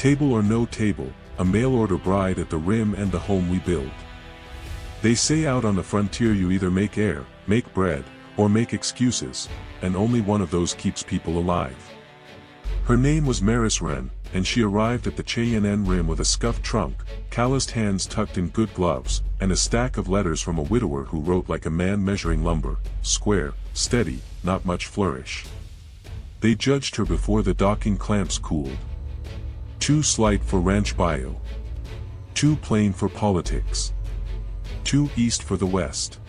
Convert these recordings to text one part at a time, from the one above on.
Table or no table, a mail-order bride at the rim and the home we build. They say out on the frontier you either make air, make bread, or make excuses, and only one of those keeps people alive. Her name was Maris Wren, and she arrived at the Chey-Enn rim with a scuffed trunk, calloused hands tucked in good gloves, and a stack of letters from a widower who wrote like a man measuring lumber, square, steady, not much flourish. They judged her before the docking clamps cooled. Too slight for ranch bio. Too plain for politics. Too east for the west.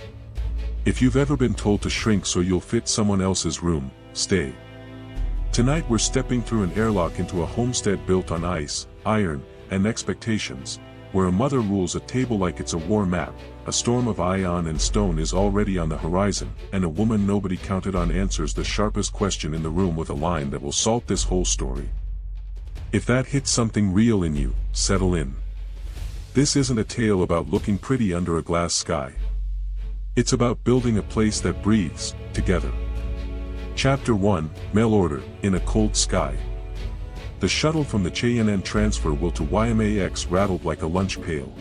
If you've ever been told to shrink so you'll fit someone else's room, stay. Tonight we're stepping through an airlock into a homestead built on ice, iron, and expectations, where a mother rules a table like it's a war map, a storm of iron and stone is already on the horizon, and a woman nobody counted on answers the sharpest question in the room with a line that will salt this whole story. If that hits something real in you, settle in. This isn't a tale about looking pretty under a glass sky. It's about building a place that breathes, together. Chapter 1, Mail Order, in a Cold Sky. The shuttle from the Chey-Enn transfer will to YMAX rattled like a lunch pail.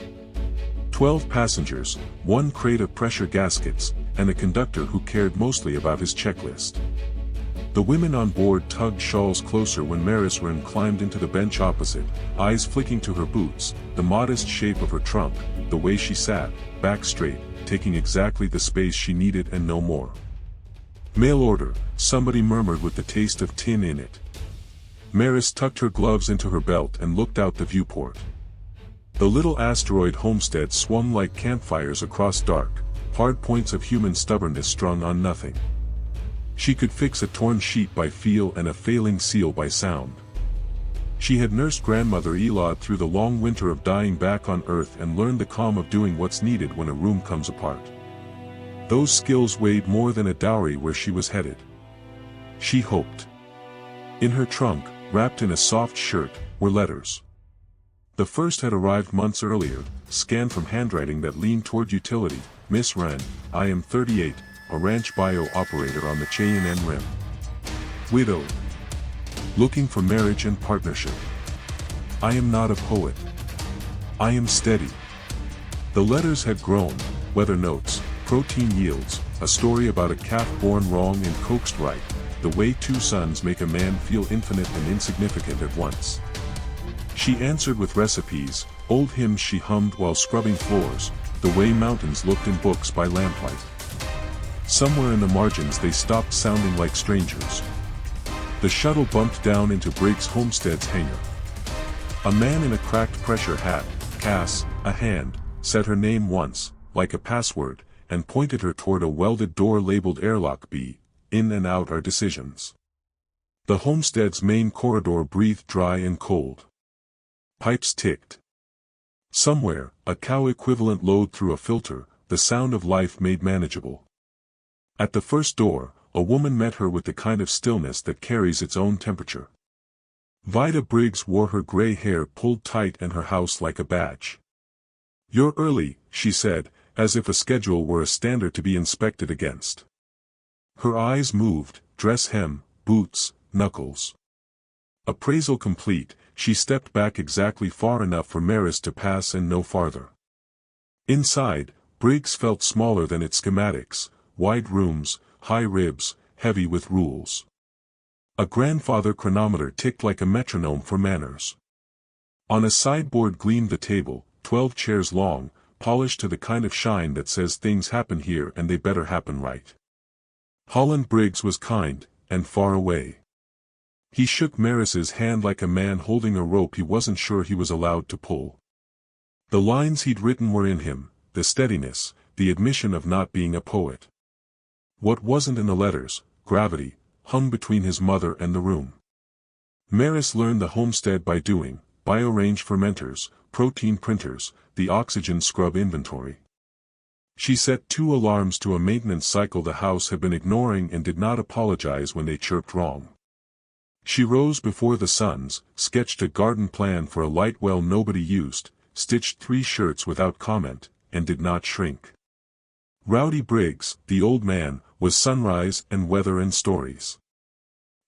12 passengers, 1 crate of pressure gaskets, and a conductor who cared mostly about his checklist. The women on board tugged shawls closer when Maris Wren climbed into the bench opposite, eyes flicking to her boots, the modest shape of her trunk, the way she sat, back straight, taking exactly the space she needed and no more. Mail order, somebody murmured with the taste of tin in it. Maris tucked her gloves into her belt and looked out the viewport. The little asteroid homestead swung like campfires across dark, hard points of human stubbornness strung on nothing. She could fix a torn sheet by feel and a failing seal by sound. She had nursed grandmother Elod through the long winter of dying back on Earth and learned the calm of doing what's needed when a room comes apart. Those skills weighed more than a dowry where she was headed. She hoped. In her trunk, wrapped in a soft shirt, were letters. The first had arrived months earlier, scanned from handwriting that leaned toward utility. Miss Wren, I am 38, a ranch bio operator on the Chey-Enn rim. Widowed. Looking for marriage and partnership. I am not a poet. I am steady. The letters had grown, weather notes, protein yields, a story about a calf born wrong and coaxed right, the way 2 sons make a man feel infinite and insignificant at once. She answered with recipes, old hymns she hummed while scrubbing floors, the way mountains looked in books by lamplight. Somewhere in the margins they stopped sounding like strangers. The shuttle bumped down into Briggs Homestead's hangar. A man in a cracked pressure hat, Cass, a hand, said her name once, like a password, and pointed her toward a welded door labeled Airlock B, in and out are decisions. The homestead's main corridor breathed dry and cold. Pipes ticked. Somewhere, a cow-equivalent lowed through a filter, the sound of life made manageable. At the first door, a woman met her with the kind of stillness that carries its own temperature. Vida Briggs wore her gray hair pulled tight and her house like a badge. You're early, she said, as if a schedule were a standard to be inspected against. Her eyes moved, dress hem, boots, knuckles. Appraisal complete, she stepped back exactly far enough for Maris to pass and no farther. Inside, Briggs felt smaller than its schematics, wide rooms, high ribs, heavy with rules. A grandfather chronometer ticked like a metronome for manners. On a sideboard gleamed the table, 12 chairs long, polished to the kind of shine that says things happen here and they better happen right. Holland Briggs was kind, and far away. He shook Maris's hand like a man holding a rope he wasn't sure he was allowed to pull. The lines he'd written were in him, the steadiness, the admission of not being a poet. What wasn't in the letters, gravity, hung between his mother and the room. Maris learned the homestead by doing, bio-range fermenters, protein printers, the oxygen scrub inventory. She set 2 alarms to a maintenance cycle the house had been ignoring and did not apologize when they chirped wrong. She rose before the sons, sketched a garden plan for a light well nobody used, stitched 3 shirts without comment, and did not shrink. Rowdy Briggs, the old man, was sunrise and weather and stories.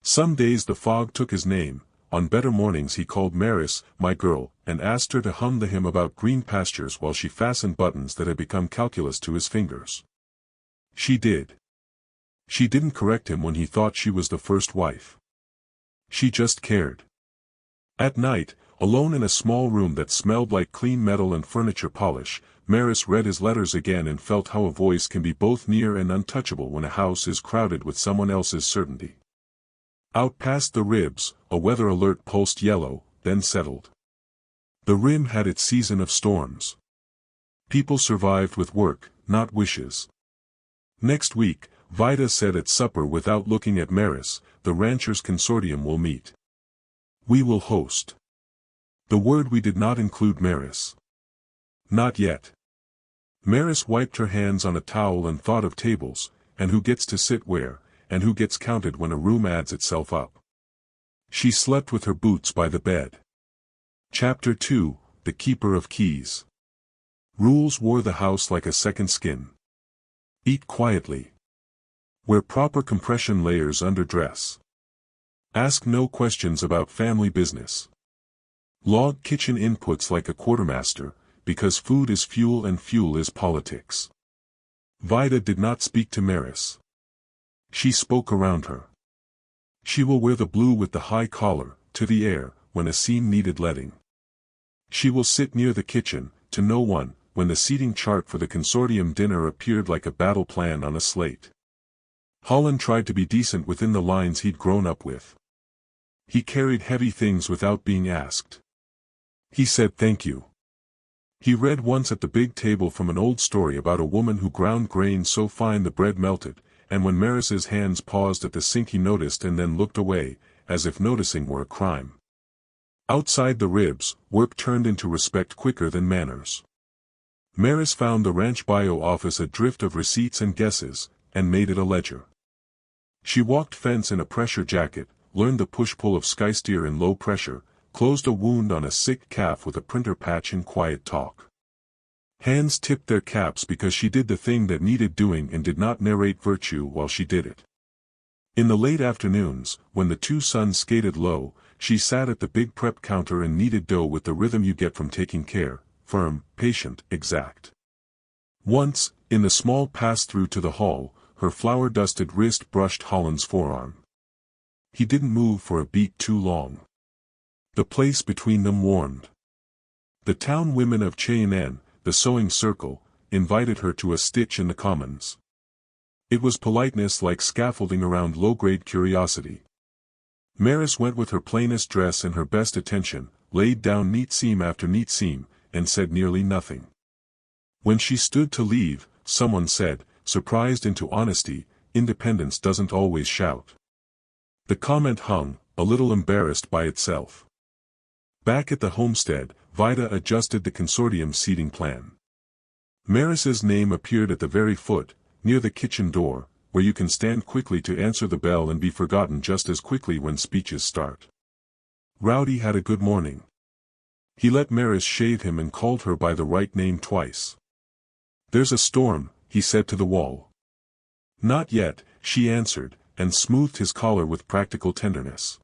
Some days the fog took his name, on better mornings he called Maris, my girl, and asked her to hum the hymn about green pastures while she fastened buttons that had become calculus to his fingers. She did. She didn't correct him when he thought she was the first wife. She just cared. At night, alone in a small room that smelled like clean metal and furniture polish, Maris read his letters again and felt how a voice can be both near and untouchable when a house is crowded with someone else's certainty. Out past the ribs, a weather alert pulsed yellow, then settled. The rim had its season of storms. People survived with work, not wishes. Next week, Vida said at supper without looking at Maris, the ranchers' consortium will meet. We will host. The word we did not include Maris. Not yet. Maris wiped her hands on a towel and thought of tables, and who gets to sit where, and who gets counted when a room adds itself up. She slept with her boots by the bed. Chapter 2, The Keeper of Keys. Rules wore the house like a second skin. Eat quietly. Wear proper compression layers under dress. Ask no questions about family business. Log kitchen inputs like a quartermaster, because food is fuel and fuel is politics. Vida did not speak to Maris. She spoke around her. She will wear the blue with the high collar, to the air, when a seam needed leading. She will sit near the kitchen, to no one, when the seating chart for the consortium dinner appeared like a battle plan on a slate. Holland tried to be decent within the lines he'd grown up with. He carried heavy things without being asked. He said thank you. He read once at the big table from an old story about a woman who ground grain so fine the bread melted, and when Maris's hands paused at the sink he noticed and then looked away, as if noticing were a crime. Outside the ribs, work turned into respect quicker than manners. Maris found the ranch bio office a drift of receipts and guesses, and made it a ledger. She walked fence in a pressure jacket, learned the push-pull of skysteer in low pressure, closed a wound on a sick calf with a printer patch in quiet talk. Hands tipped their caps because she did the thing that needed doing and did not narrate virtue while she did it. In the late afternoons, when the two sons skated low, she sat at the big prep counter and kneaded dough with the rhythm you get from taking care, firm, patient, exact. Once, in the small pass-through to the hall, her flour-dusted wrist brushed Holland's forearm. He didn't move for a beat too long. The place between them warmed. The town women of Chey-Enn, the sewing circle, invited her to a stitch in the commons. It was politeness like scaffolding around low-grade curiosity. Maris went with her plainest dress and her best attention, laid down neat seam after neat seam, and said nearly nothing. When she stood to leave, someone said, surprised into honesty, independence doesn't always shout. The comment hung, a little embarrassed by itself. Back at the homestead, Vida adjusted the consortium's seating plan. Maris's name appeared at the very foot, near the kitchen door, where you can stand quickly to answer the bell and be forgotten just as quickly when speeches start. Rowdy had a good morning. He let Maris shave him and called her by the right name twice. There's a storm, he said to the wall. Not yet, she answered, and smoothed his collar with practical tenderness.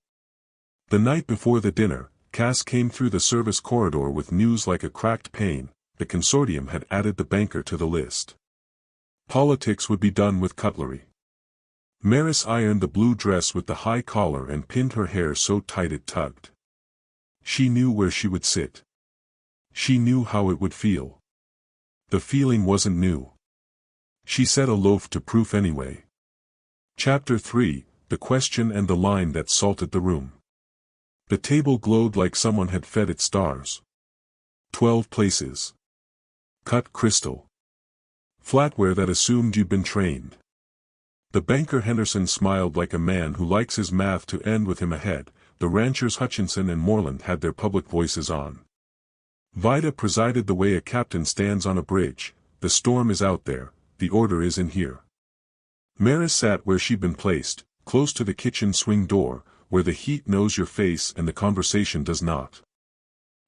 The night before the dinner, Cass came through the service corridor with news like a cracked pane. The consortium had added the banker to the list. Politics would be done with cutlery. Maris ironed the blue dress with the high collar and pinned her hair so tight it tugged. She knew where she would sit. She knew how it would feel. The feeling wasn't new. She set a loaf to proof anyway. Chapter 3, The Question and the Line That Salted the Room. The table glowed like someone had fed it stars. 12 places. Cut crystal. Flatware that assumed you'd been trained. The banker Henderson smiled like a man who likes his math to end with him ahead. The ranchers Hutchinson and Moreland had their public voices on. Vida presided the way a captain stands on a bridge. The storm is out there, the order is in here. Maris sat where she'd been placed, close to the kitchen swing door, where the heat knows your face and the conversation does not.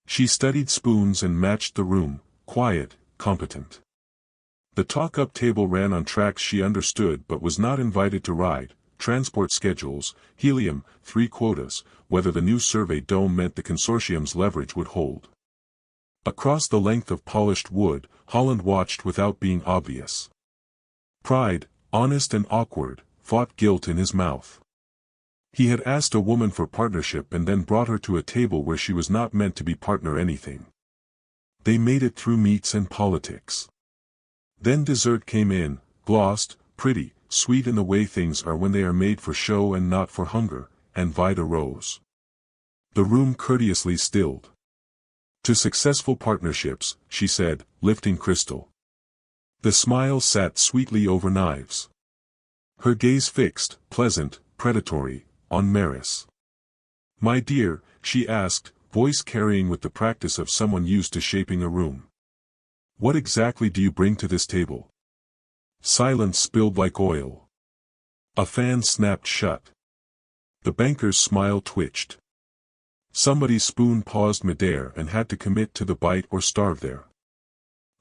She studied spoons and matched the room, quiet, competent. The talk-up table ran on tracks she understood but was not invited to ride, transport schedules, helium, 3 quotas, whether the new survey dome meant the consortium's leverage would hold. Across the length of polished wood, Holland watched without being obvious. Pride, honest and awkward, fought guilt in his mouth. He had asked a woman for partnership and then brought her to a table where she was not meant to be partner anything. They made it through meats and politics. Then dessert came in, glossed, pretty, sweet in the way things are when they are made for show and not for hunger, and Vida rose. The room courteously stilled. To successful partnerships, she said, lifting Crystal. The smile sat sweetly over knives. Her gaze fixed, pleasant, predatory, on Maris. My dear, she asked, voice carrying with the practice of someone used to shaping a room. What exactly do you bring to this table? Silence spilled like oil. A fan snapped shut. The banker's smile twitched. Somebody's spoon paused midair and had to commit to the bite or starve there.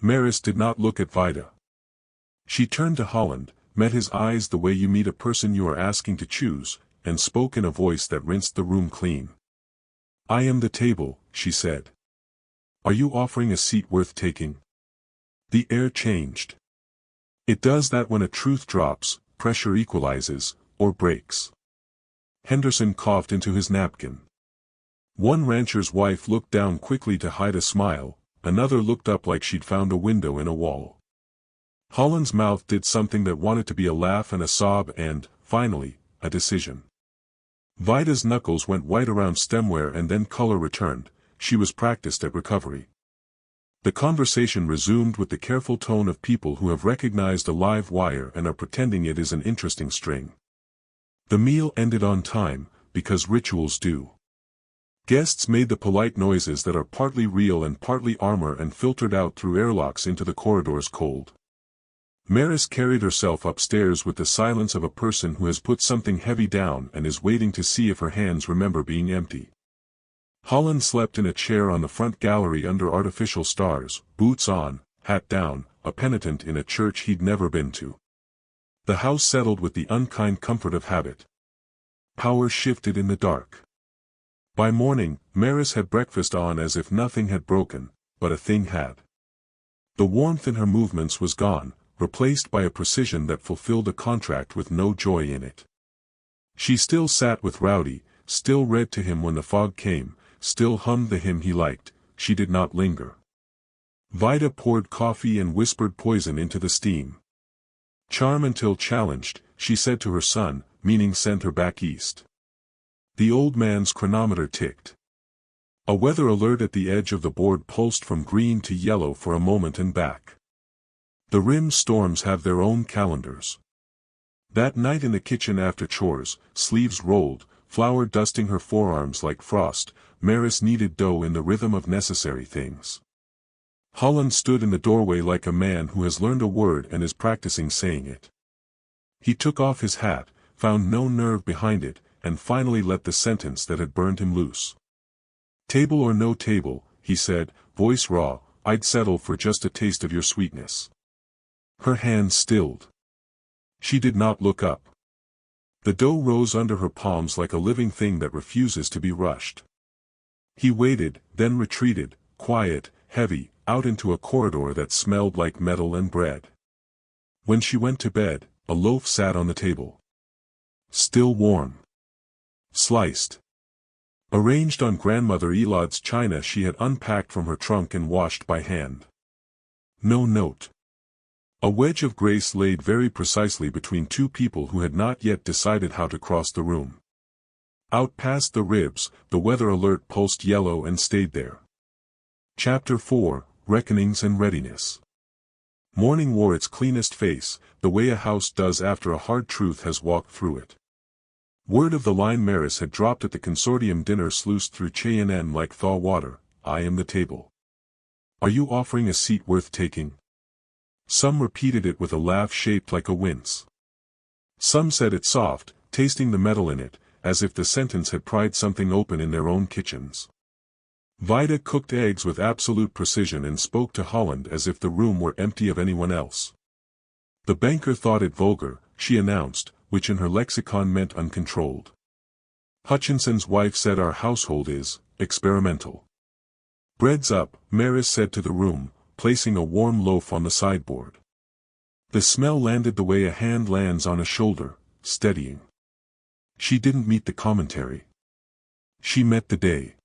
Maris did not look at Vida. She turned to Holland, met his eyes the way you meet a person you are asking to choose, and spoke in a voice that rinsed the room clean. I am the table, she said. Are you offering a seat worth taking? The air changed. It does that when a truth drops, pressure equalizes, or breaks. Henderson coughed into his napkin. One rancher's wife looked down quickly to hide a smile, another looked up like she'd found a window in a wall. Holland's mouth did something that wanted to be a laugh and a sob and, finally, a decision. Vida's knuckles went white around stemware and then color returned. She was practiced at recovery. The conversation resumed with the careful tone of people who have recognized a live wire and are pretending it is an interesting string. The meal ended on time, because rituals do. Guests made the polite noises that are partly real and partly armor and filtered out through airlocks into the corridors cold. Maris carried herself upstairs with the silence of a person who has put something heavy down and is waiting to see if her hands remember being empty. Holland slept in a chair on the front gallery under artificial stars, boots on, hat down, a penitent in a church he'd never been to. The house settled with the unkind comfort of habit. Power shifted in the dark. By morning, Maris had breakfast on as if nothing had broken, but a thing had. The warmth in her movements was gone, replaced by a precision that fulfilled a contract with no joy in it. She still sat with Rowdy, still read to him when the fog came, still hummed the hymn he liked. She did not linger. Vida poured coffee and whispered poison into the steam. Charm until challenged, she said to her son, meaning send her back east. The old man's chronometer ticked. A weather alert at the edge of the board pulsed from green to yellow for a moment and back. The rim storms have their own calendars. That night in the kitchen after chores, sleeves rolled, flour dusting her forearms like frost, Maris kneaded dough in the rhythm of necessary things. Holland stood in the doorway like a man who has learned a word and is practicing saying it. He took off his hat, found no nerve behind it, and finally let the sentence that had burned him loose. Table or no table, he said, voice raw, I'd settle for just a taste of your sweetness. Her hands stilled. She did not look up. The dough rose under her palms like a living thing that refuses to be rushed. He waited, then retreated, quiet, heavy, out into a corridor that smelled like metal and bread. When she went to bed, a loaf sat on the table. Still warm. Sliced. Arranged on Grandmother Elod's china she had unpacked from her trunk and washed by hand. No note. A wedge of grace laid very precisely between two people who had not yet decided how to cross the room. Out past the ribs, the weather alert pulsed yellow and stayed there. Chapter 4, Reckonings and Readiness. Morning wore its cleanest face, the way a house does after a hard truth has walked through it. Word of the line Maris had dropped at the consortium dinner sluiced through Chey-Enn like thaw water. I am the table. Are you offering a seat worth taking? Some repeated it with a laugh shaped like a wince. Some said it soft, tasting the metal in it, as if the sentence had pried something open in their own kitchens. Vida cooked eggs with absolute precision and spoke to Holland as if the room were empty of anyone else. The banker thought it vulgar, she announced, which in her lexicon meant uncontrolled. Hutchinson's wife said our household is experimental. Bread's up, Maris said to the room, placing a warm loaf on the sideboard. The smell landed the way a hand lands on a shoulder, steadying. She didn't meet the commentary. She met the day.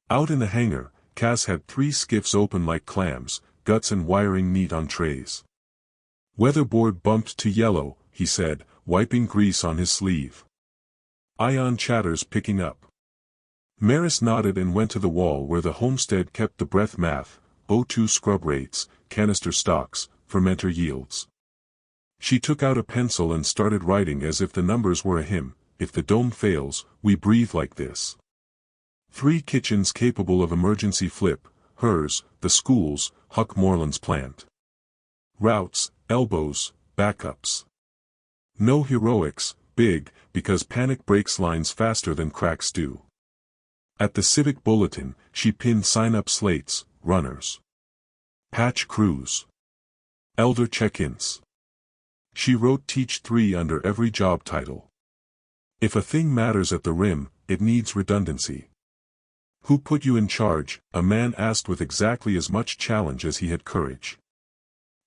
Out in the hangar, Cass had 3 skiffs open like clams, guts and wiring neat on trays. Weatherboard bumped to yellow, he said, wiping grease on his sleeve. Ion chatters picking up. Maris nodded and went to the wall where the homestead kept the breath math, O2 scrub rates, canister stocks, fermenter yields. She took out a pencil and started writing as if the numbers were a hymn. If the dome fails, we breathe like this. 3 kitchens capable of emergency flip, hers, the school's, Huck Moreland's plant. Routes, elbows, backups. No heroics, big, because panic breaks lines faster than cracks do. At the civic bulletin, she pinned sign-up slates, runners. Patch crews. Elder check-ins. She wrote Teach 3 under every job title. If a thing matters at the rim, it needs redundancy. Who put you in charge? A man asked with exactly as much challenge as he had courage.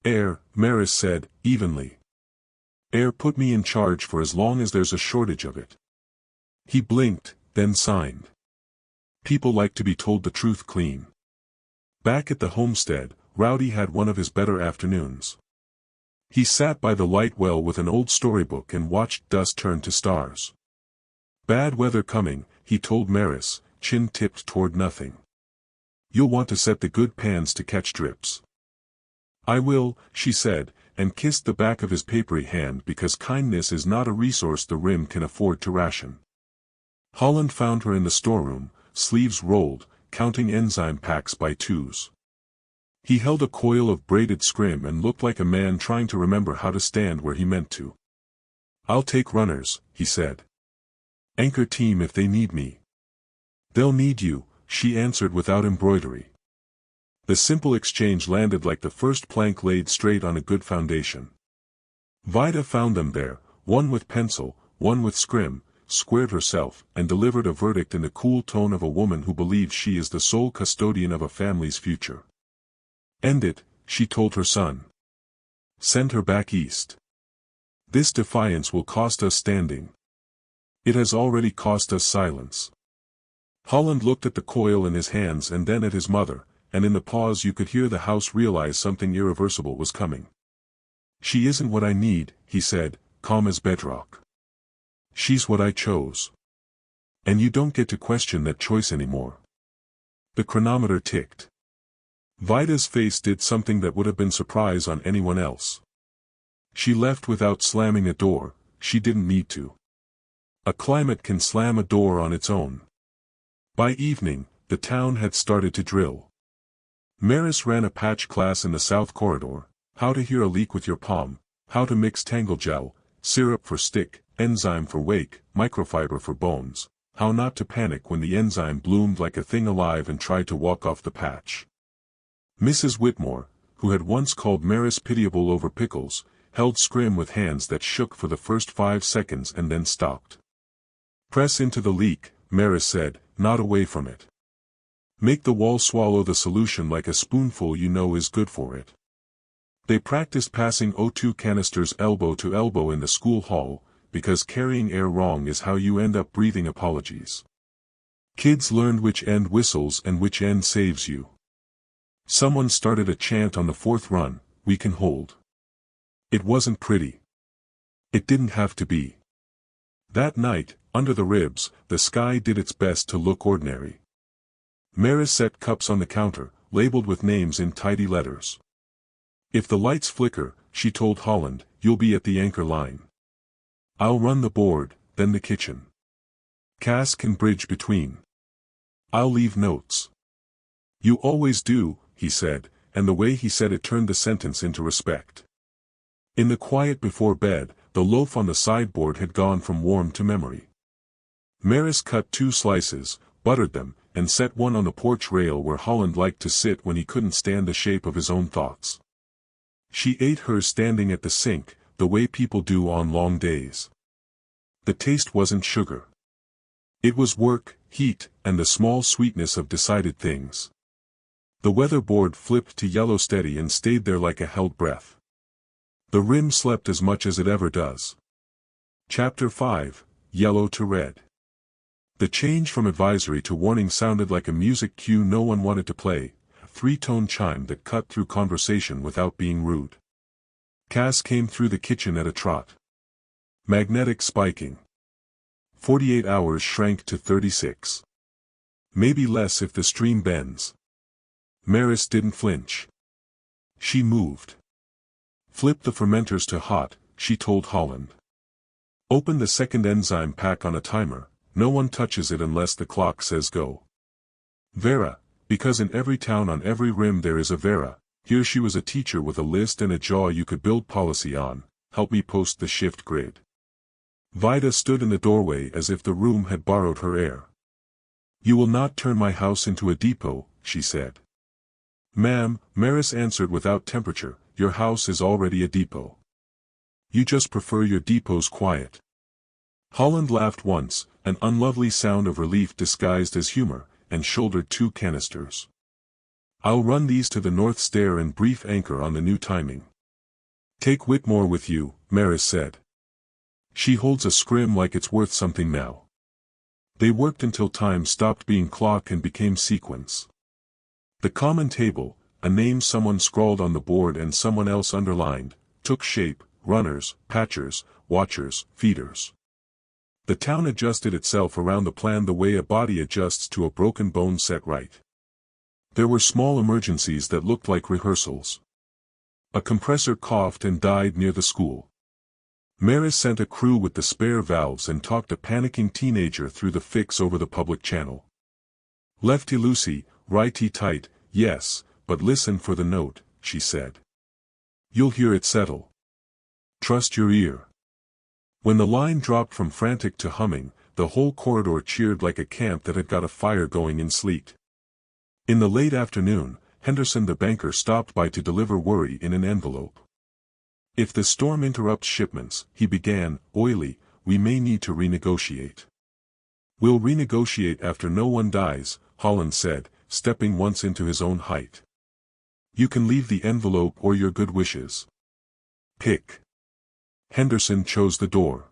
Air, Maris said, evenly. Air put me in charge for as long as there's a shortage of it. He blinked, then signed. People like to be told the truth clean. Back at the homestead, Rowdy had one of his better afternoons. He sat by the light well with an old storybook and watched dust turn to stars. Bad weather coming, he told Maris, chin tipped toward nothing. You'll want to set the good pans to catch drips. I will, she said, and kissed the back of his papery hand because kindness is not a resource the rim can afford to ration. Holland found her in the storeroom, sleeves rolled, counting enzyme packs by 2s. He held a coil of braided scrim and looked like a man trying to remember how to stand where he meant to. I'll take runners, he said. Anchor team if they need me. They'll need you, she answered without embroidery. The simple exchange landed like the first plank laid straight on a good foundation. Vida found them there, one with pencil, one with scrim, squared herself, and delivered a verdict in the cool tone of a woman who believes she is the sole custodian of a family's future. End it, she told her son. Send her back east. This defiance will cost us standing. It has already cost us silence. Holland looked at the coil in his hands and then at his mother, and in the pause you could hear the house realize something irreversible was coming. She isn't what I need, he said, calm as bedrock. She's what I chose. And you don't get to question that choice anymore. The chronometer ticked. Vida's face did something that would have been surprise on anyone else. She left without slamming a door, she didn't need to. A climate can slam a door on its own. By evening, the town had started to drill. Maris ran a patch class in the South Corridor, how to hear a leak with your palm, how to mix tangle gel, syrup for stick, enzyme for wake, microfiber for bones, how not to panic when the enzyme bloomed like a thing alive and tried to walk off the patch. Mrs. Whitmore, who had once called Maris pitiable over pickles, held scrim with hands that shook for the first 5 seconds and then stopped. Press into the leak, Maris said, not away from it. Make the wall swallow the solution like a spoonful you know is good for it. They practiced passing O2 canisters elbow to elbow in the school hall, because carrying air wrong is how you end up breathing apologies. Kids learned which end whistles and which end saves you. Someone started a chant on the 4th run, we can hold. It wasn't pretty. It didn't have to be. That night, under the ribs, the sky did its best to look ordinary. Maris set cups on the counter, labeled with names in tidy letters. If the lights flicker, she told Holland, you'll be at the anchor line. I'll run the board, then the kitchen. Cass can bridge between. I'll leave notes. You always do, he said, and the way he said it turned the sentence into respect. In the quiet before bed, the loaf on the sideboard had gone from warm to memory. Maris cut 2 slices, buttered them, and set one on the porch rail where Holland liked to sit when he couldn't stand the shape of his own thoughts. She ate hers standing at the sink, the way people do on long days. The taste wasn't sugar. It was work, heat, and the small sweetness of decided things. The weather board flipped to yellow steady and stayed there like a held breath. The rim slept as much as it ever does. Chapter 5, Yellow to Red. The change from advisory to warning sounded like a music cue no one wanted to play, a three-tone chime that cut through conversation without being rude. Cass came through the kitchen at a trot. Magnetic spiking. 48 hours shrank to 36. Maybe less if the stream bends. Maris didn't flinch. She moved. Flip the fermenters to hot, she told Holland. Open the second enzyme pack on a timer, no one touches it unless the clock says go. Vera, because in every town on every rim there is a Vera, here she was a teacher with a list and a jaw you could build policy on, help me post the shift grid. Vida stood in the doorway as if the room had borrowed her air. You will not turn my house into a depot, she said. Ma'am, Maris answered without temperature, your house is already a depot. You just prefer your depots quiet. Holland laughed once, an unlovely sound of relief disguised as humor, and shouldered 2 canisters. I'll run these to the North Stair and brief anchor on the new timing. Take Whitmore with you, Maris said. She holds a scrim like it's worth something now. They worked until time stopped being clock and became sequence. The common table, a name someone scrawled on the board and someone else underlined, took shape: runners, patchers, watchers, feeders. The town adjusted itself around the plan the way a body adjusts to a broken bone set right. There were small emergencies that looked like rehearsals. A compressor coughed and died near the school. Maris sent a crew with the spare valves and talked a panicking teenager through the fix over the public channel. Lefty loosey, righty tight, yes, but listen for the note, she said. You'll hear it settle. Trust your ear. When the line dropped from frantic to humming, the whole corridor cheered like a camp that had got a fire going in sleet. In the late afternoon, Henderson the banker stopped by to deliver worry in an envelope. If the storm interrupts shipments, he began, oily, we may need to renegotiate. We'll renegotiate after no one dies, Holland said, stepping once into his own height. You can leave the envelope or your good wishes. Pick. Henderson chose the door.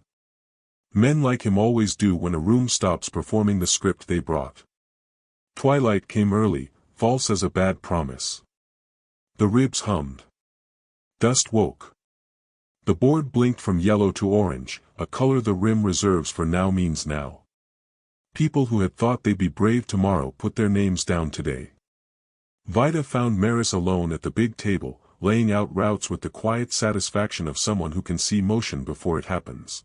Men like him always do when a room stops performing the script they brought. Twilight came early, false as a bad promise. The ribs hummed. Dust woke. The board blinked from yellow to orange, a color the rim reserves for now means now. People who had thought they'd be brave tomorrow put their names down today. Vida found Maris alone at the big table, laying out routes with the quiet satisfaction of someone who can see motion before it happens.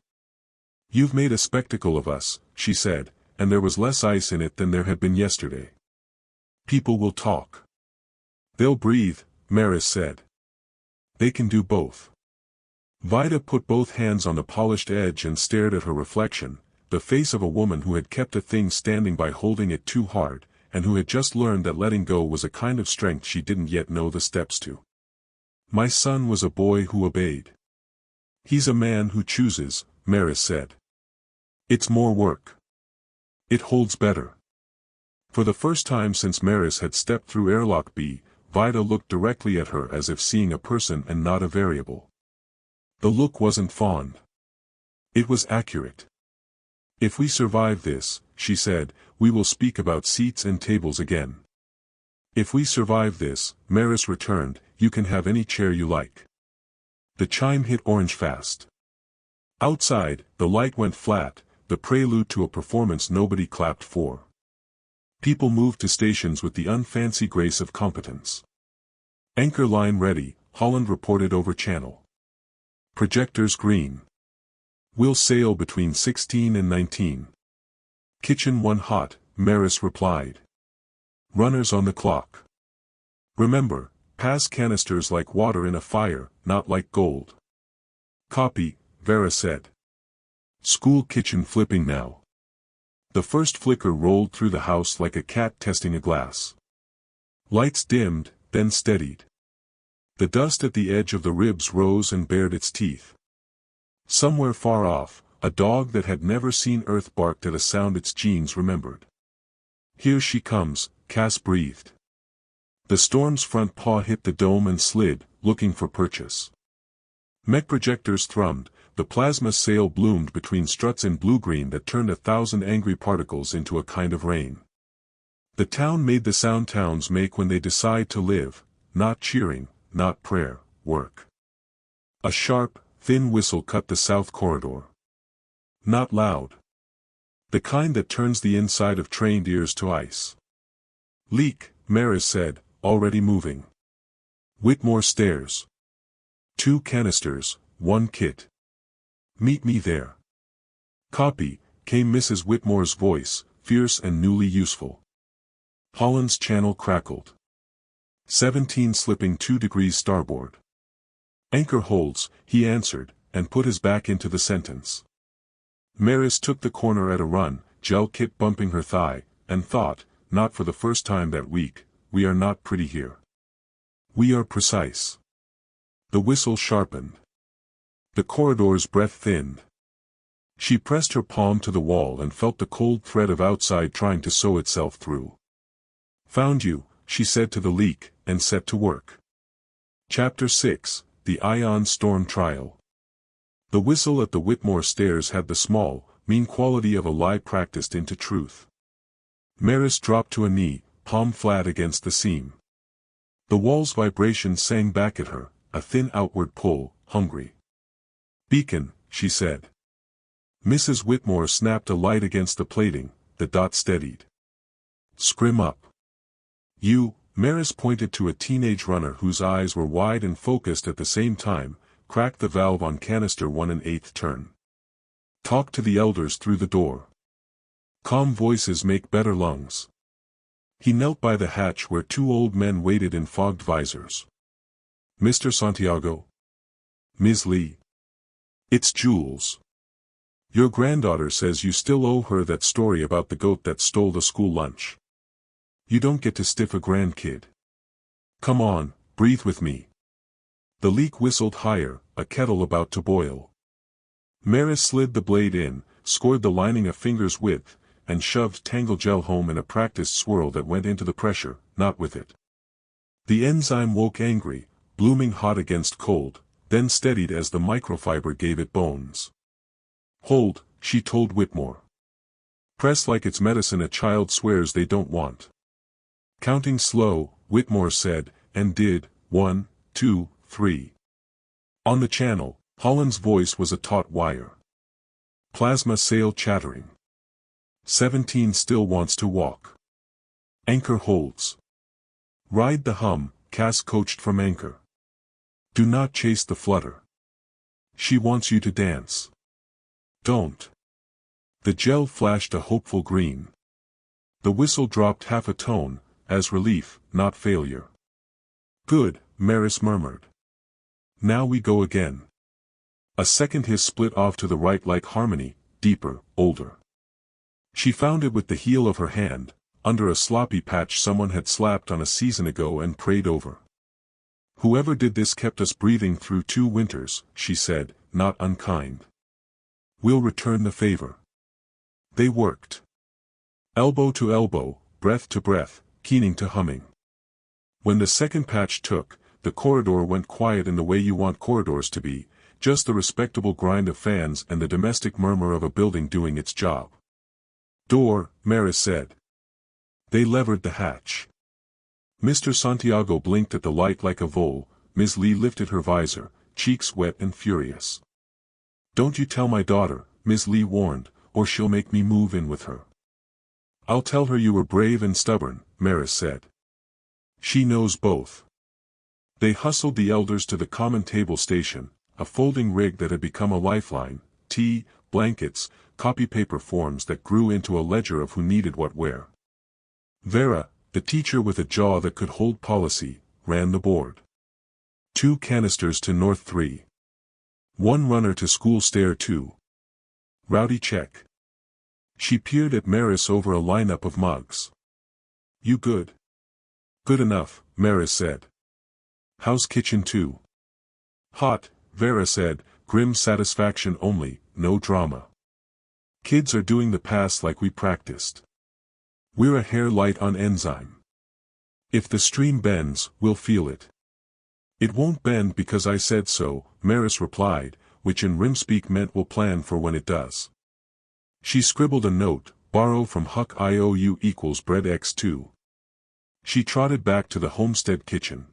You've made a spectacle of us, she said, and there was less ice in it than there had been yesterday. People will talk. They'll breathe, Maris said. They can do both. Vida put both hands on the polished edge and stared at her reflection, the face of a woman who had kept a thing standing by holding it too hard, and who had just learned that letting go was a kind of strength she didn't yet know the steps to. My son was a boy who obeyed. He's a man who chooses, Maris said. It's more work. It holds better. For the first time since Maris had stepped through airlock B, Vida looked directly at her as if seeing a person and not a variable. The look wasn't fond. It was accurate. If we survive this, she said, we will speak about seats and tables again. If we survive this, Maris returned, you can have any chair you like. The chime hit orange fast. Outside, the light went flat, the prelude to a performance nobody clapped for. People moved to stations with the unfancy grace of competence. Anchor line ready, Holland reported over channel. Projectors green. We'll sail between 16 and 19. Kitchen 1 hot, Maris replied. Runners on the clock. Remember, pass canisters like water in a fire, not like gold. Copy, Vera said. School kitchen flipping now. The first flicker rolled through the house like a cat testing a glass. Lights dimmed, then steadied. The dust at the edge of the ribs rose and bared its teeth. Somewhere far off, A dog that had never seen Earth barked at a sound its genes remembered. Here she comes, Cass breathed. The storm's front paw hit the dome and slid, looking for purchase. Mech projectors thrummed, the plasma sail bloomed between struts in blue-green that turned 1,000 angry particles into a kind of rain. The town made the sound towns make when they decide to live, not cheering, not prayer, work. A sharp, thin whistle cut the south corridor. Not loud. The kind that turns the inside of trained ears to ice. Leak, Maris said, already moving. Whitmore stairs. 2 canisters, 1 kit. Meet me there. Copy, came Mrs. Whitmore's voice, fierce and newly useful. Holland's channel crackled. 17 slipping 2 degrees starboard. Anchor holds, he answered, and put his back into the sentence. Maris took the corner at a run, gel kit bumping her thigh, and thought, not for the first time that week, we are not pretty here. We are precise. The whistle sharpened. The corridor's breath thinned. She pressed her palm to the wall and felt the cold thread of outside trying to sew itself through. Found you, she said to the leak, and set to work. Chapter 6, The Ion Storm Trial. The whistle at the Whitmore stairs had the small, mean quality of a lie practiced into truth. Maris dropped to a knee, palm flat against the seam. The wall's vibration sang back at her, a thin outward pull, hungry. Beacon, she said. Mrs. Whitmore snapped a light against the plating, the dot steadied. Scrim up. You, Maris pointed to a teenage runner whose eyes were wide and focused at the same time, cracked the valve on canister 1 1/8 turn. Talk to the elders through the door. Calm voices make better lungs. He knelt by the hatch where 2 old men waited in fogged visors. Mr. Santiago? Ms. Lee? It's Jules. Your granddaughter says you still owe her that story about the goat that stole the school lunch. You don't get to stiff a grandkid. Come on, breathe with me. The leak whistled higher, a kettle about to boil. Maris slid the blade in, scored the lining a finger's width, and shoved Tangle Gel home in a practiced swirl that went into the pressure, not with it. The enzyme woke angry, blooming hot against cold, then steadied as the microfiber gave it bones. Hold, she told Whitmore. Press like it's medicine a child swears they don't want. Counting slow, Whitmore said, and did, 1, 2, 3. On the channel, Holland's voice was a taut wire. Plasma sail chattering. 17 still wants to walk. Anchor holds. Ride the hum, Cass coached from anchor. Do not chase the flutter. She wants you to dance. Don't. The gel flashed a hopeful green. The whistle dropped half a tone, as relief, not failure. Good, Maris murmured. Now we go again. A second hiss split off to the right like harmony, deeper, older. She found it with the heel of her hand, under a sloppy patch someone had slapped on a season ago and prayed over. Whoever did this kept us breathing through 2 winters, she said, not unkind. We'll return the favor. They worked. Elbow to elbow, breath to breath, keening to humming. When the second patch took, the corridor went quiet in the way you want corridors to be, just the respectable grind of fans and the domestic murmur of a building doing its job. Door, Maris said. They levered the hatch. Mr. Santiago blinked at the light like a vole. Ms. Lee lifted her visor, cheeks wet and furious. Don't you tell my daughter, Ms. Lee warned, or she'll make me move in with her. I'll tell her you were brave and stubborn, Maris said. She knows both. They hustled the elders to the common table station, a folding rig that had become a lifeline, tea, blankets, copy paper forms that grew into a ledger of who needed what where. Vera, the teacher with a jaw that could hold policy, ran the board. 2 canisters to North 3. 1 runner to school stair 2. Rowdy check. She peered at Maris over a lineup of mugs. You good? Good enough, Maris said. How's kitchen 2? Hot, Vera said, grim satisfaction only, no drama. Kids are doing the pass like we practiced. We're a hair light on enzyme. If the stream bends, we'll feel it. It won't bend because I said so, Maris replied, which in rim-speak meant we'll plan for when it does. She scribbled a note, borrow from Huck IOU equals bread x2. She trotted back to the homestead kitchen.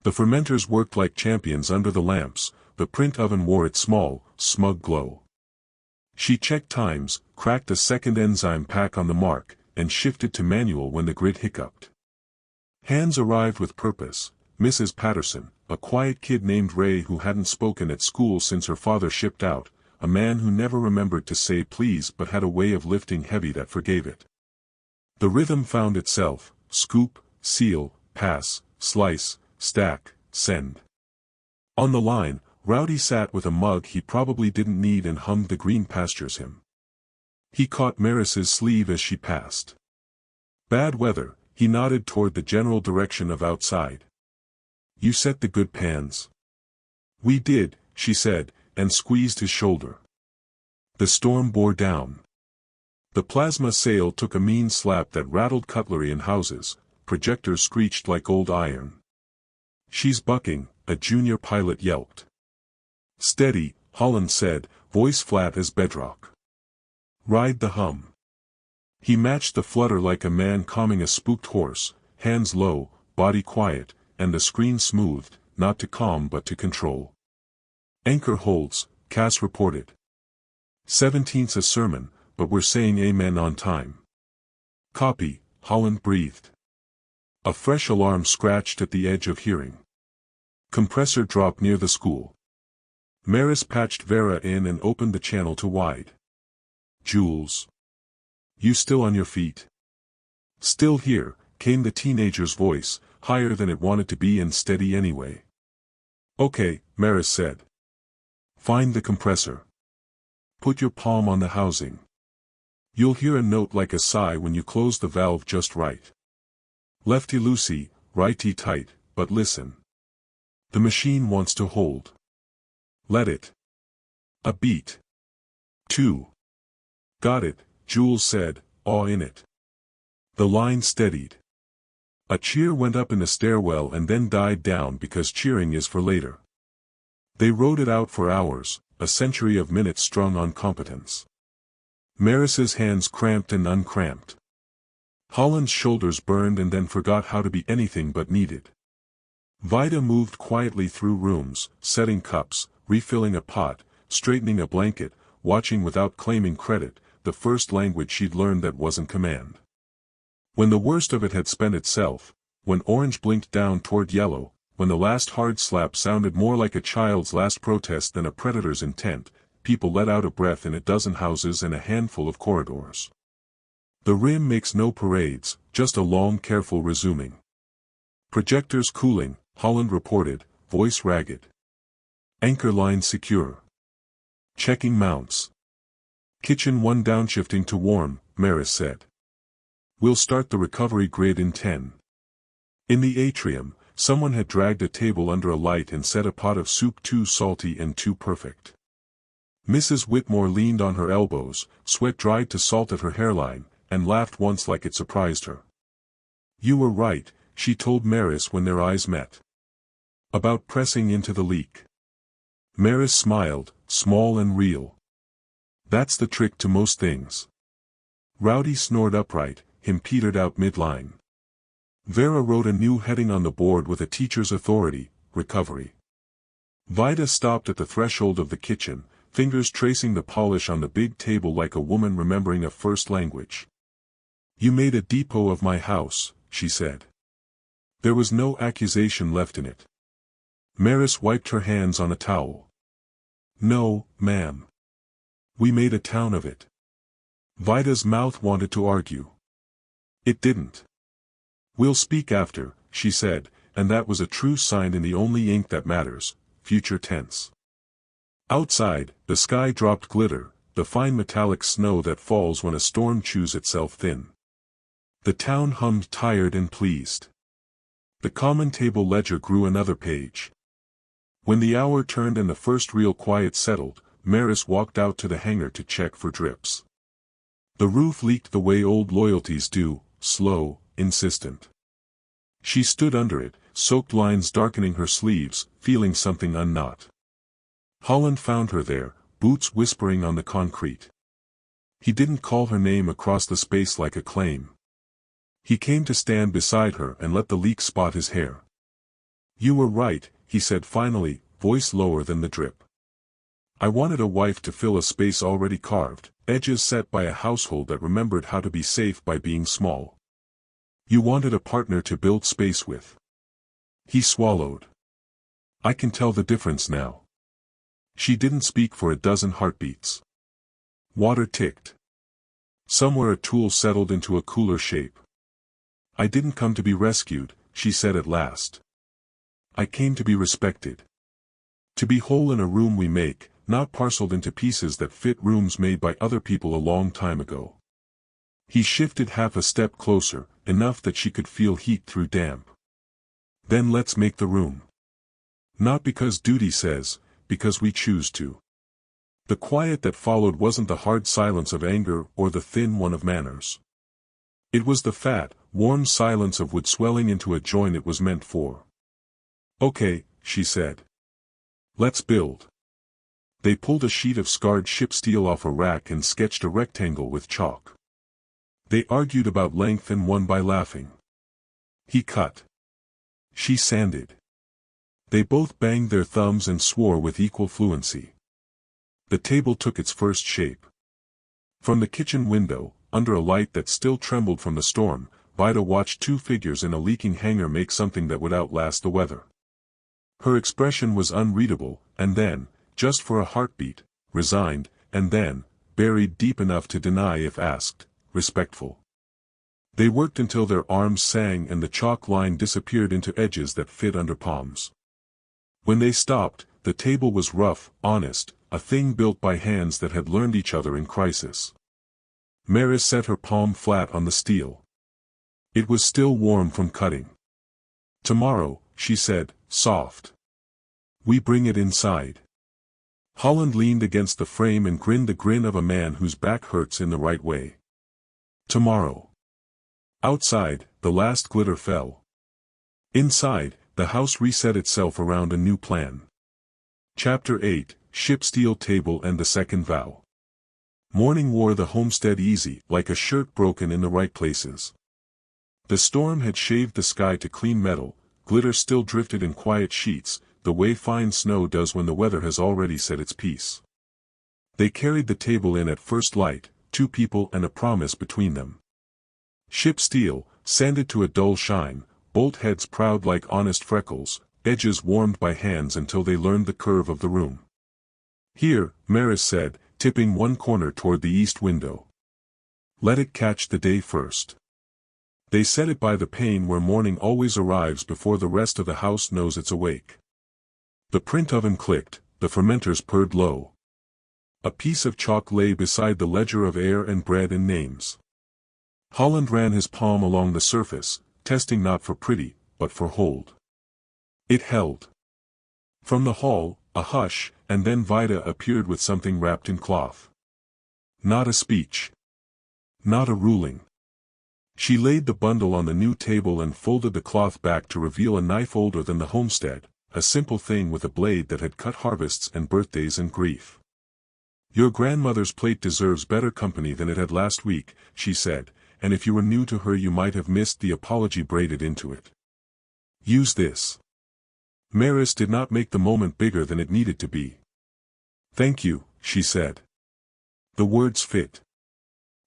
The fermenters worked like champions under the lamps, the print oven wore its small, smug glow. She checked times, cracked a second enzyme pack on the mark, and shifted to manual when the grid hiccuped. Hands arrived with purpose. Mrs. Patterson, a quiet kid named Ray who hadn't spoken at school since her father shipped out, a man who never remembered to say please but had a way of lifting heavy that forgave it. The rhythm found itself: scoop, seal, pass, slice, stack, send. On the line, Rowdy sat with a mug he probably didn't need and hummed the Green Pastures hymn. He caught Maris's sleeve as she passed. Bad weather, he nodded toward the general direction of outside. You set the good pans. We did, she said, and squeezed his shoulder. The storm bore down. The plasma sail took a mean slap that rattled cutlery and houses, projectors screeched like old iron. She's bucking, a junior pilot yelped. Steady, Holland said, voice flat as bedrock. Ride the hum. He matched the flutter like a man calming a spooked horse, hands low, body quiet, and the screen smoothed, not to calm but to control. Anchor holds, Cass reported. 17's a sermon, but we're saying amen on time. Copy, Holland breathed. A fresh alarm scratched at the edge of hearing. Compressor dropped near the school. Maris patched Vera in and opened the channel to wide. Jules. You still on your feet? Still here, came the teenager's voice, higher than it wanted to be and steady anyway. Okay, Maris said. Find the compressor. Put your palm on the housing. You'll hear a note like a sigh when you close the valve just right. Lefty loosey, righty tight, but listen. The machine wants to hold. Let it. A beat. 2. Got it, Jules said, awe in it. The line steadied. A cheer went up in the stairwell and then died down because cheering is for later. They rode it out for hours, a century of minutes strung on competence. Maris's hands cramped and uncramped. Holland's shoulders burned and then forgot how to be anything but needed. Vida moved quietly through rooms, setting cups, refilling a pot, straightening a blanket, watching without claiming credit, the first language she'd learned that wasn't command. When the worst of it had spent itself, when orange blinked down toward yellow, when the last hard slap sounded more like a child's last protest than a predator's intent, people let out a breath in a dozen houses and a handful of corridors. The rim makes no parades, just a long careful resuming. Projectors cooling, Holland reported, voice ragged. Anchor line secure. Checking mounts. Kitchen 1 downshifting to warm, Maris said. We'll start the recovery grid in 10. In the atrium, someone had dragged a table under a light and set a pot of soup too salty and too perfect. Mrs. Whitmore leaned on her elbows, sweat dried to salt at her hairline, and laughed once like it surprised her. You were right, she told Maris when their eyes met. About pressing into the leak. Maris smiled, small and real. That's the trick to most things. Rowdy snored upright, him petered out midline. Vera wrote a new heading on the board with a teacher's authority, recovery. Vida stopped at the threshold of the kitchen, fingers tracing the polish on the big table like a woman remembering a first language. You made a depot of my house, she said. There was no accusation left in it. Maris wiped her hands on a towel. No, ma'am. We made a town of it. Vida's mouth wanted to argue. It didn't. We'll speak after, she said, and that was a true sign in the only ink that matters, future tense. Outside, the sky dropped glitter, the fine metallic snow that falls when a storm chews itself thin. The town hummed tired and pleased. The common table ledger grew another page. When the hour turned and the first real quiet settled, Maris walked out to the hangar to check for drips. The roof leaked the way old loyalties do, slow, insistent. She stood under it, soaked lines darkening her sleeves, feeling something unknot. Holland found her there, boots whispering on the concrete. He didn't call her name across the space like a claim. He came to stand beside her and let the leak spot his hair. "You were right," he said finally, voice lower than the drip. "I wanted a wife to fill a space already carved, edges set by a household that remembered how to be safe by being small. You wanted a partner to build space with." He swallowed. "I can tell the difference now." She didn't speak for a dozen heartbeats. Water ticked. Somewhere a tool settled into a cooler shape. "I didn't come to be rescued," she said at last. "I came to be respected. To be whole in a room we make, not parceled into pieces that fit rooms made by other people a long time ago." He shifted half a step closer, enough that she could feel heat through damp. "Then let's make the room. Not because duty says, because we choose to." The quiet that followed wasn't the hard silence of anger or the thin one of manners. It was the fat, warm silence of wood swelling into a joint it was meant for. "Okay," she said. "Let's build." They pulled a sheet of scarred ship steel off a rack and sketched a rectangle with chalk. They argued about length and won by laughing. He cut. She sanded. They both banged their thumbs and swore with equal fluency. The table took its first shape. From the kitchen window, under a light that still trembled from the storm, Vida watched two figures in a leaking hangar make something that would outlast the weather. Her expression was unreadable, and then, just for a heartbeat, resigned, and then, buried deep enough to deny if asked, respectful. They worked until their arms sang and the chalk line disappeared into edges that fit under palms. When they stopped, the table was rough, honest, a thing built by hands that had learned each other in crisis. Maris set her palm flat on the steel. It was still warm from cutting. "Tomorrow," she said, soft. "We bring it inside." Holland leaned against the frame and grinned the grin of a man whose back hurts in the right way. "Tomorrow." Outside, the last glitter fell. Inside, the house reset itself around a new plan. Chapter 8, Ship Steel Table and the Second Vow. Morning wore the homestead easy, like a shirt broken in the right places. The storm had shaved the sky to clean metal, glitter still drifted in quiet sheets, the way fine snow does when the weather has already said its piece. They carried the table in at first light, two people and a promise between them. Ship steel, sanded to a dull shine, bolt heads proud like honest freckles, edges warmed by hands until they learned the curve of the room. "Here," Maris said, tipping one corner toward the east window. "Let it catch the day first." They set it by the pane where morning always arrives before the rest of the house knows it's awake. The print oven clicked, the fermenters purred low. A piece of chalk lay beside the ledger of air and bread and names. Holland ran his palm along the surface, testing not for pretty, but for hold. It held. From the hall, a hush, and then Vida appeared with something wrapped in cloth. Not a speech. Not a ruling. She laid the bundle on the new table and folded the cloth back to reveal a knife older than the homestead, a simple thing with a blade that had cut harvests and birthdays and grief. "Your grandmother's plate deserves better company than it had last week," she said, "and if you were new to her you might have missed the apology braided into it. Use this." Maris did not make the moment bigger than it needed to be. "Thank you," she said. The words fit.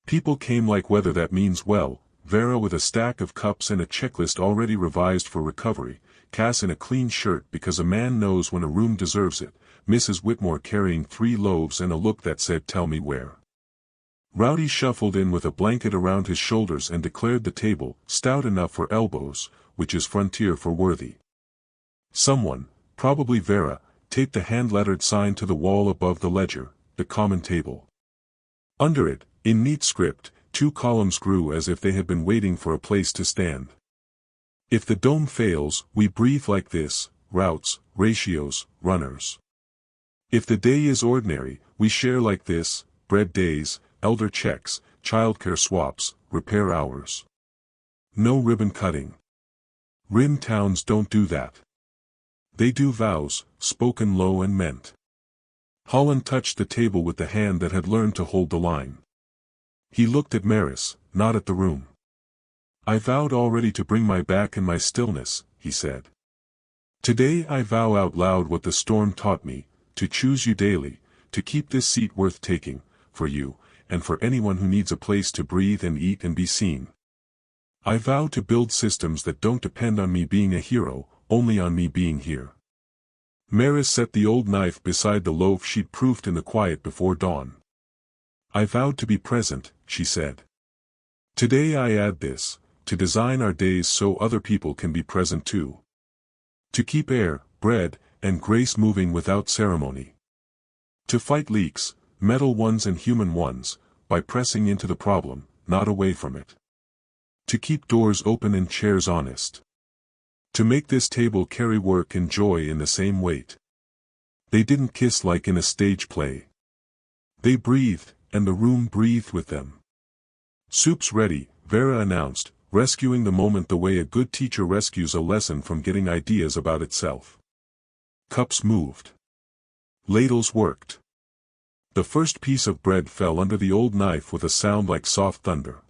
People came like weather that means well, Vera with a stack of cups and a checklist already revised for recovery, Cass in a clean shirt because a man knows when a room deserves it, Mrs. Whitmore carrying 3 loaves and a look that said tell me where. Rowdy shuffled in with a blanket around his shoulders and declared the table, stout enough for elbows, which is frontier for worthy. Someone, probably Vera, taped a hand-lettered sign to the wall above the ledger, the common table. Under it, in neat script, 2 columns grew as if they had been waiting for a place to stand. "If the dome fails, we breathe like this, routes, ratios, runners. If the day is ordinary, we share like this: bread days, elder checks, childcare swaps, repair hours. No ribbon cutting. Rim towns don't do that. They do vows, spoken low and meant. Holland touched the table with the hand that had learned to hold the line. He looked at Maris, not at the room. I vowed already to bring my back and my stillness, he said. Today I vow out loud what the storm taught me, to choose you daily, to keep this seat worth taking, for you, and for anyone who needs a place to breathe and eat and be seen. I vow to build systems that don't depend on me being a hero, only on me being here. Maris set the old knife beside the loaf she'd proofed in the quiet before dawn. I vowed to be present, she said. Today I add this, to design our days so other people can be present too. To keep air, bread, and grace moving without ceremony. To fight leaks, metal ones and human ones, by pressing into the problem, not away from it. To keep doors open and chairs honest. To make this table carry work and joy in the same weight. They didn't kiss like in a stage play. They breathed, and the room breathed with them. Soup's ready, Vera announced, rescuing the moment the way a good teacher rescues a lesson from getting ideas about itself. Cups moved. Ladles worked. The first piece of bread fell under the old knife with a sound like soft thunder.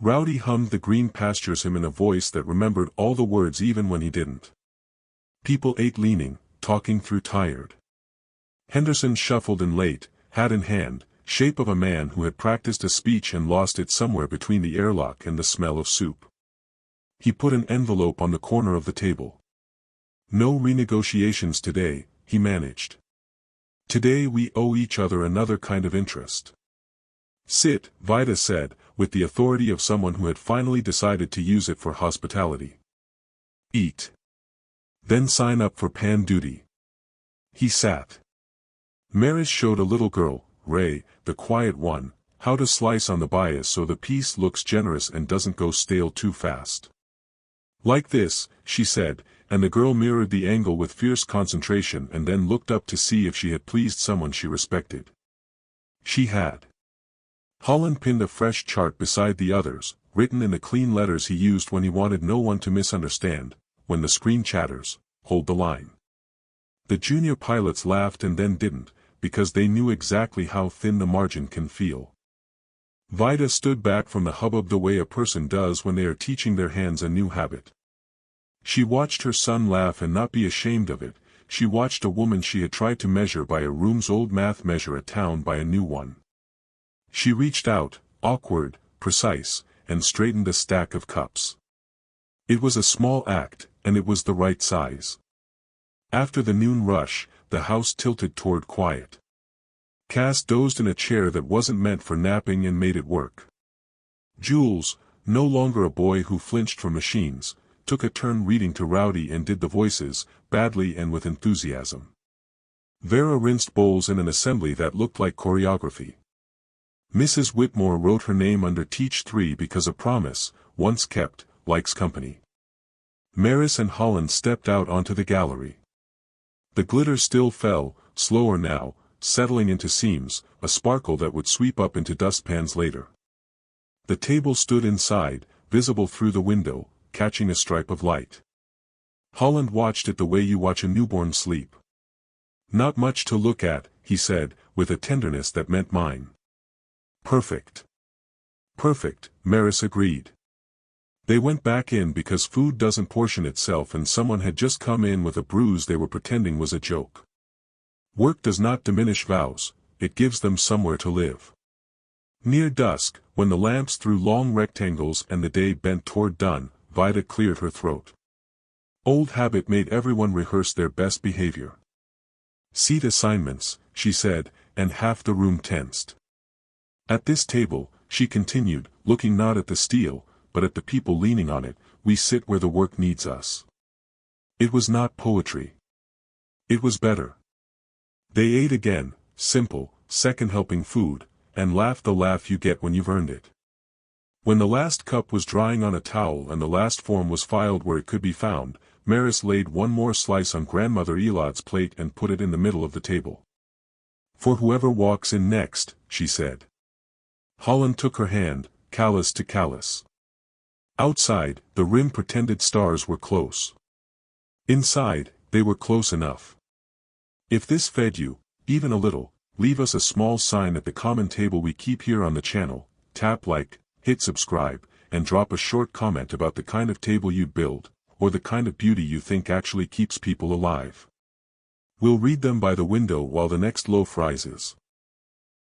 Rowdy hummed the green pastures hymn in a voice that remembered all the words even when he didn't. People ate leaning, talking through tired. Henderson shuffled in late, hat in hand, shape of a man who had practiced a speech and lost it somewhere between the airlock and the smell of soup. He put an envelope on the corner of the table. No renegotiations today, he managed. Today we owe each other another kind of interest. Sit, Vida said, with the authority of someone who had finally decided to use it for hospitality. Eat. Then sign up for pan duty. He sat. Maris showed a little girl, Ray, the quiet one, how to slice on the bias so the piece looks generous and doesn't go stale too fast. Like this, she said, and the girl mirrored the angle with fierce concentration and then looked up to see if she had pleased someone she respected. She had. Holland pinned a fresh chart beside the others, written in the clean letters he used when he wanted no one to misunderstand: when the screen chatters, hold the line. The junior pilots laughed and then didn't, because they knew exactly how thin the margin can feel. Vida stood back from the hubbub the way a person does when they are teaching their hands a new habit. She watched her son laugh and not be ashamed of it. She watched a woman she had tried to measure by a room's old math measure a town by a new one. She reached out, awkward, precise, and straightened a stack of cups. It was a small act, and it was the right size. After the noon rush, the house tilted toward quiet. Cass dozed in a chair that wasn't meant for napping and made it work. Jules, no longer a boy who flinched from machines, took a turn reading to Rowdy and did the voices, badly and with enthusiasm. Vera rinsed bowls in an assembly that looked like choreography. Mrs. Whitmore wrote her name under Teach 3 because a promise, once kept, likes company. Maris and Holland stepped out onto the gallery. The glitter still fell, slower now, settling into seams, a sparkle that would sweep up into dustpans later. The table stood inside, visible through the window, catching a stripe of light. Holland watched it the way you watch a newborn sleep. Not much to look at, he said, with a tenderness that meant mine. Perfect. Perfect, Maris agreed. They went back in because food doesn't portion itself and someone had just come in with a bruise they were pretending was a joke. Work does not diminish vows, it gives them somewhere to live. Near dusk, when the lamps threw long rectangles and the day bent toward done, Vida cleared her throat. Old habit made everyone rehearse their best behavior. Seat assignments, she said, and half the room tensed. At this table, she continued, looking not at the steel, but at the people leaning on it, we sit where the work needs us. It was not poetry. It was better. They ate again, simple, second helping food, and laughed the laugh you get when you've earned it. When the last cup was drying on a towel and the last form was filed where it could be found, Maris laid one more slice on Grandmother Elod's plate and put it in the middle of the table. "For whoever walks in next," she said. Holland took her hand, callus to callus. Outside, the rim pretended stars were close. Inside, they were close enough. If this fed you, even a little, leave us a small sign at the common table we keep here on the channel, tap like, hit subscribe, and drop a short comment about the kind of table you'd build, or the kind of beauty you think actually keeps people alive. We'll read them by the window while the next loaf rises.